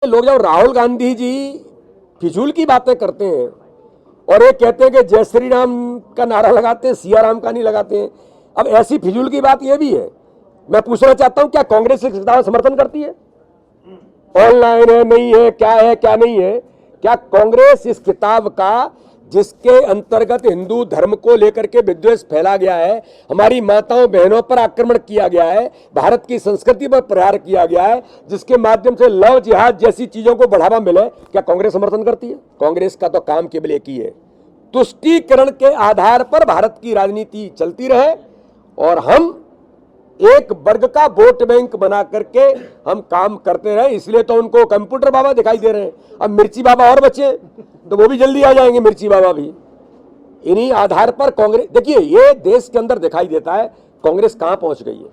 लोग जब राहुल गांधी जी फिजूल की बातें करते हैं और ये कहते हैं कि जय श्री राम का नारा लगाते हैं, सिया राम का नहीं लगाते हैं। अब ऐसी फिजूल की बात ये भी है। मैं पूछना चाहता हूं, क्या कांग्रेस इस किताब का समर्थन करती है? ऑनलाइन है, नहीं है, क्या नहीं है? क्या कांग्रेस इस किताब का, जिसके अंतर्गत हिंदू धर्म को लेकर के विद्वेष फैला गया है, हमारी माताओं बहनों पर आक्रमण किया गया है, भारत की संस्कृति पर प्रहार किया गया है, जिसके माध्यम से लव जिहाद जैसी चीजों को बढ़ावा मिले, क्या कांग्रेस समर्थन करती है? कांग्रेस का तो काम केवल एक ही है, तुष्टीकरण के आधार पर भारत की राजनीति चलती रहे और हम एक वर्ग का वोट बैंक बना करके हम काम करते रहे। इसलिए तो उनको कंप्यूटर बाबा दिखाई दे रहे हैं। अब मिर्ची बाबा और बचे तो वो भी जल्दी आ जाएंगे, मिर्ची बाबा भी। इन्हीं आधार पर कांग्रेस, देखिए ये देश के अंदर दिखाई देता है कांग्रेस कहां पहुंच गई है।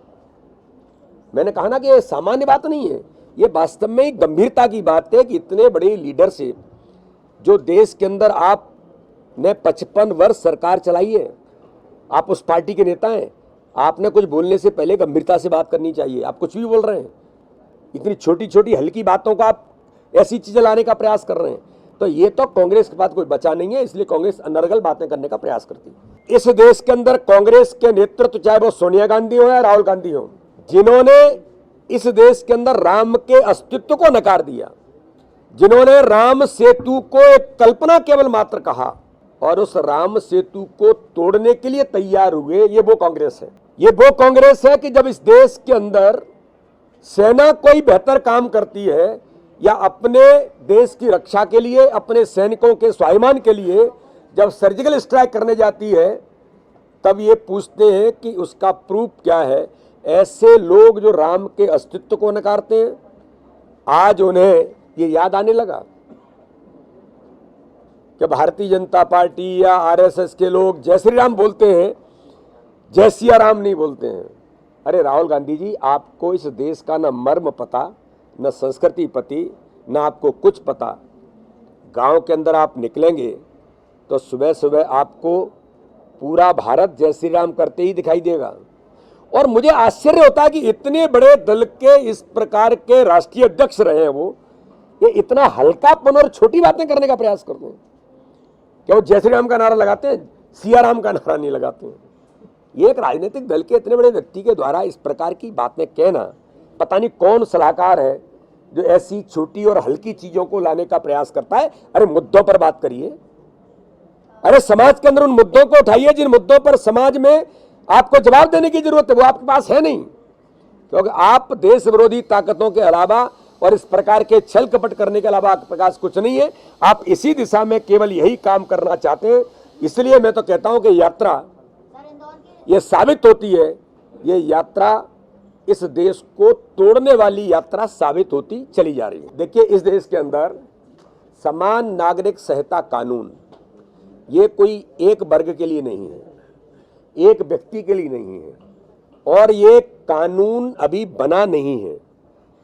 मैंने कहा ना कि ये सामान्य बात नहीं है, ये वास्तव में एक गंभीरता की बात है कि इतने बड़े लीडरशिप जो देश के अंदर आपने 55 वर्ष सरकार चलाई है, आप उस पार्टी के नेता हैं, आपने कुछ बोलने से पहले गंभीरता से बात करनी चाहिए। आप कुछ भी बोल रहे हैं, इतनी छोटी छोटी हल्की बातों का आप ऐसी चीजें लाने का प्रयास कर रहे हैं, तो ये तो कांग्रेस के पास कोई बचा नहीं है। इसलिए कांग्रेस अनर्गल बातें करने का प्रयास करती है। इस देश के अंदर कांग्रेस के नेतृत्व, चाहे वो सोनिया गांधी हो या राहुल गांधी हो, जिन्होंने इस देश के अंदर राम के अस्तित्व को नकार दिया, जिन्होंने राम सेतु को एक कल्पना केवल मात्र कहा और उस राम सेतु को तोड़ने के लिए तैयार हुए, ये वो कांग्रेस है। ये वो कांग्रेस है कि जब इस देश के अंदर सेना कोई बेहतर काम करती है या अपने देश की रक्षा के लिए, अपने सैनिकों के स्वाभिमान के लिए जब सर्जिकल स्ट्राइक करने जाती है, तब ये पूछते हैं कि उसका प्रूफ क्या है। ऐसे लोग जो राम के अस्तित्व को नकारते हैं, आज उन्हें ये याद आने लगा कि भारतीय जनता पार्टी या आरएसएस के लोग जय श्री राम बोलते हैं, जय सिया राम नहीं बोलते हैं। अरे राहुल गांधी जी, आपको इस देश का न मर्म पता, न संस्कृति पति, न आपको कुछ पता। गांव के अंदर आप निकलेंगे तो सुबह सुबह आपको पूरा भारत जय श्री राम करते ही दिखाई देगा। और मुझे आश्चर्य होता है कि इतने बड़े दल के इस प्रकार के राष्ट्रीय अध्यक्ष रहे हैं वो, ये इतना हल्कापन और छोटी बातें करने का प्रयास करते हैं। क्या वो जय श्री राम का नारा लगाते हैं, सिया राम का नारा नहीं लगाते हैं? ये एक राजनीतिक दल के इतने बड़े व्यक्ति के द्वारा इस प्रकार की बातें कहना, पता नहीं कौन सलाहकार है जो ऐसी छोटी और हल्की चीजों को लाने का प्रयास करता है। अरे मुद्दों पर बात करिए, अरे समाज के अंदर उन मुद्दों को उठाइए जिन मुद्दों पर समाज में आपको जवाब देने की जरूरत है, वो आपके पास है नहीं। क्योंकि आप देश विरोधी ताकतों के अलावा और इस प्रकार के छल कपट करने के अलावा आपके पास कुछ नहीं है। आप इसी दिशा में केवल यही काम करना चाहते हैं। इसलिए मैं तो कहता हूं कि यात्रा ये साबित होती है, ये यात्रा इस देश को तोड़ने वाली यात्रा साबित होती चली जा रही है। देखिए, इस देश के अंदर समान नागरिक संहिता कानून ये कोई एक वर्ग के लिए नहीं है, एक व्यक्ति के लिए नहीं है, और ये कानून अभी बना नहीं है।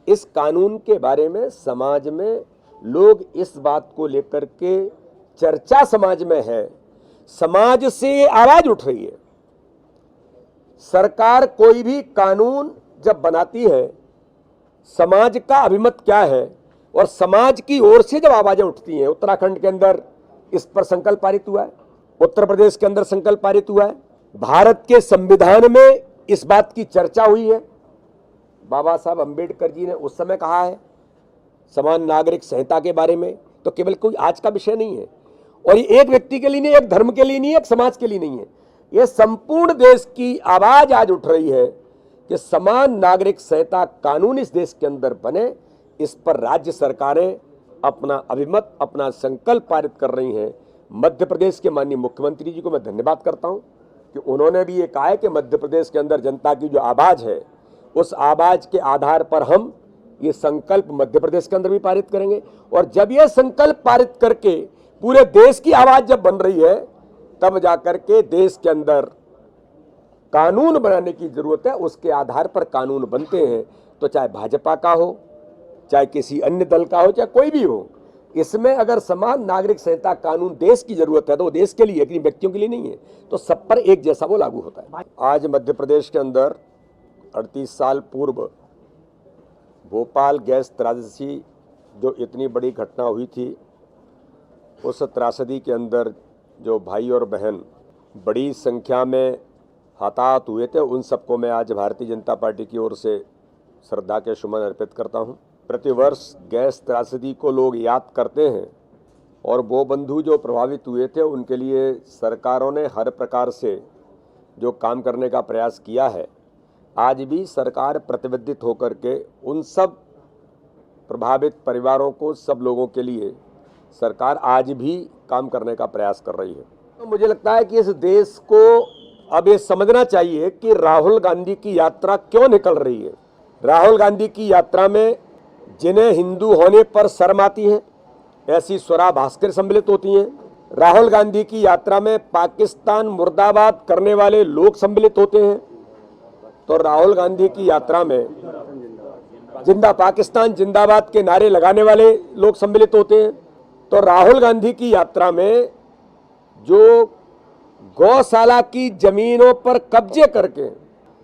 इस कानून के बारे में समाज में लोग इस बात को लेकर के चर्चा समाज में है, समाज से आवाज उठ रही है। सरकार कोई भी कानून जब बनाती है, समाज का अभिमत क्या है और समाज की ओर से जब आवाजें उठती हैं, उत्तराखंड के अंदर इस पर संकल्प पारित हुआ है, उत्तर प्रदेश के अंदर संकल्प पारित हुआ है, भारत के संविधान में इस बात की चर्चा हुई है। बाबा साहब अंबेडकर जी ने उस समय कहा है समान नागरिक संहिता के बारे में। तो केवल कोई आज का विषय नहीं है, और ये एक व्यक्ति के लिए नहीं, एक धर्म के लिए नहीं, एक समाज के लिए नहीं है। ये संपूर्ण देश की आवाज आज उठ रही है कि समान नागरिक संहिता कानून इस देश के अंदर बने। इस पर राज्य सरकारें अपना अभिमत, अपना संकल्प पारित कर रही हैं। मध्य प्रदेश के माननीय मुख्यमंत्री जी को मैं धन्यवाद करता हूं कि उन्होंने भी ये कहा है कि मध्य प्रदेश के अंदर जनता की जो आवाज है, उस आवाज के आधार पर हम ये संकल्प मध्य प्रदेश के अंदर भी पारित करेंगे। और जब ये संकल्प पारित करके पूरे देश की आवाज जब बन रही है, तब जाकर के देश के अंदर कानून बनाने की जरूरत है। उसके आधार पर कानून बनते हैं, तो चाहे भाजपा का हो, चाहे किसी अन्य दल का हो, चाहे कोई भी हो। इसमें अगर समान नागरिक संहिता कानून देश की जरूरत है तो वो देश के लिए, लेकिन व्यक्तियों के लिए नहीं है, तो सब पर एक जैसा वो लागू होता है। आज मध्य प्रदेश के अंदर 38 साल पूर्व भोपाल गैस त्रासदी जो इतनी बड़ी घटना हुई थी, उस त्रासदी के अंदर जो भाई और बहन बड़ी संख्या में हताहत हुए थे, उन सबको मैं आज भारतीय जनता पार्टी की ओर से श्रद्धा के सुमन अर्पित करता हूं। प्रतिवर्ष गैस त्रासदी को लोग याद करते हैं और वो बंधु जो प्रभावित हुए थे उनके लिए सरकारों ने हर प्रकार से जो काम करने का प्रयास किया है। आज भी सरकार प्रतिबद्ध होकर के उन सब प्रभावित परिवारों को, सब लोगों के लिए सरकार आज भी काम करने का प्रयास कर रही है। तो मुझे लगता है कि इस देश को अब ये समझना चाहिए कि राहुल गांधी की यात्रा क्यों निकल रही है। राहुल गांधी की यात्रा में जिन्हें हिंदू होने पर शर्म आती है, ऐसी स्वरा भास्कर सम्मिलित होती हैं। राहुल गांधी की यात्रा में पाकिस्तान मुर्दाबाद करने वाले लोग सम्मिलित होते हैं। तो राहुल गांधी की यात्रा में जिंदा पाकिस्तान जिंदाबाद के नारे लगाने वाले लोग सम्मिलित होते हैं। तो राहुल गांधी की यात्रा में जो गौशाला की जमीनों पर कब्जे करके,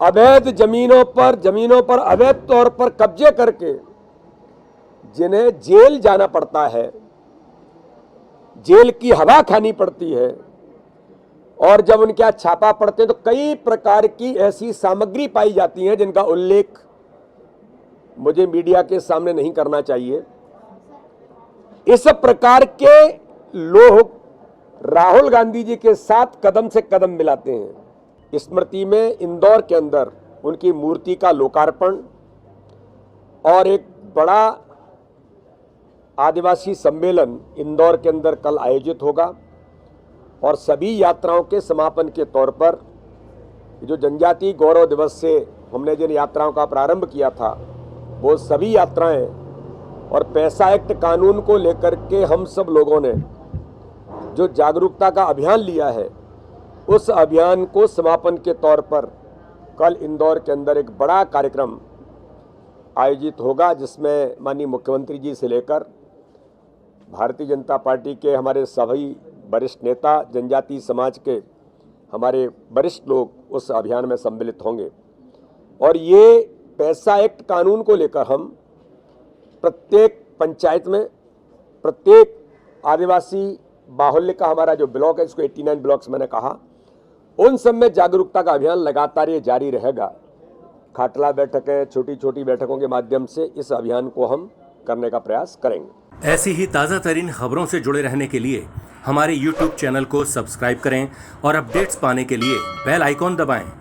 अवैध जमीनों पर अवैध तौर पर कब्जे करके जिन्हें जेल जाना पड़ता है, जेल की हवा खानी पड़ती है, और जब उनके यहाँ छापा पड़ते हैं तो कई प्रकार की ऐसी सामग्री पाई जाती है जिनका उल्लेख मुझे मीडिया के सामने नहीं करना चाहिए। इस प्रकार के लोग राहुल गांधी जी के साथ कदम से कदम मिलाते हैं। स्मृति में इंदौर के अंदर उनकी मूर्ति का लोकार्पण और एक बड़ा आदिवासी सम्मेलन इंदौर के अंदर कल आयोजित होगा, और सभी यात्राओं के समापन के तौर पर जो जनजातीय गौरव दिवस से हमने जिन यात्राओं का प्रारंभ किया था, वो सभी यात्राएं और पैसा एक्ट कानून को लेकर के हम सब लोगों ने जो जागरूकता का अभियान लिया है, उस अभियान को समापन के तौर पर कल इंदौर के अंदर एक बड़ा कार्यक्रम आयोजित होगा, जिसमें माननीय मुख्यमंत्री जी से लेकर भारतीय जनता पार्टी के हमारे सभी वरिष्ठ नेता, जनजातीय समाज के हमारे वरिष्ठ लोग उस अभियान में सम्मिलित होंगे। और ये पैसा एक्ट कानून को लेकर हम प्रत्येक पंचायत में, प्रत्येक आदिवासी बाहुल्य का हमारा जो ब्लॉक है, इसको 89 ब्लॉक्स मैंने कहा, उन सब में जागरूकता का अभियान लगातार ये जारी रहेगा। खाटला बैठकें, छोटी छोटी बैठकों के माध्यम से इस अभियान को हम करने का प्रयास करेंगे। ऐसी ही ताज़ा तरीन खबरों से जुड़े रहने के लिए हमारे YouTube चैनल को सब्सक्राइब करें और अपडेट्स पाने के लिए बेल आइकॉन दबाएं।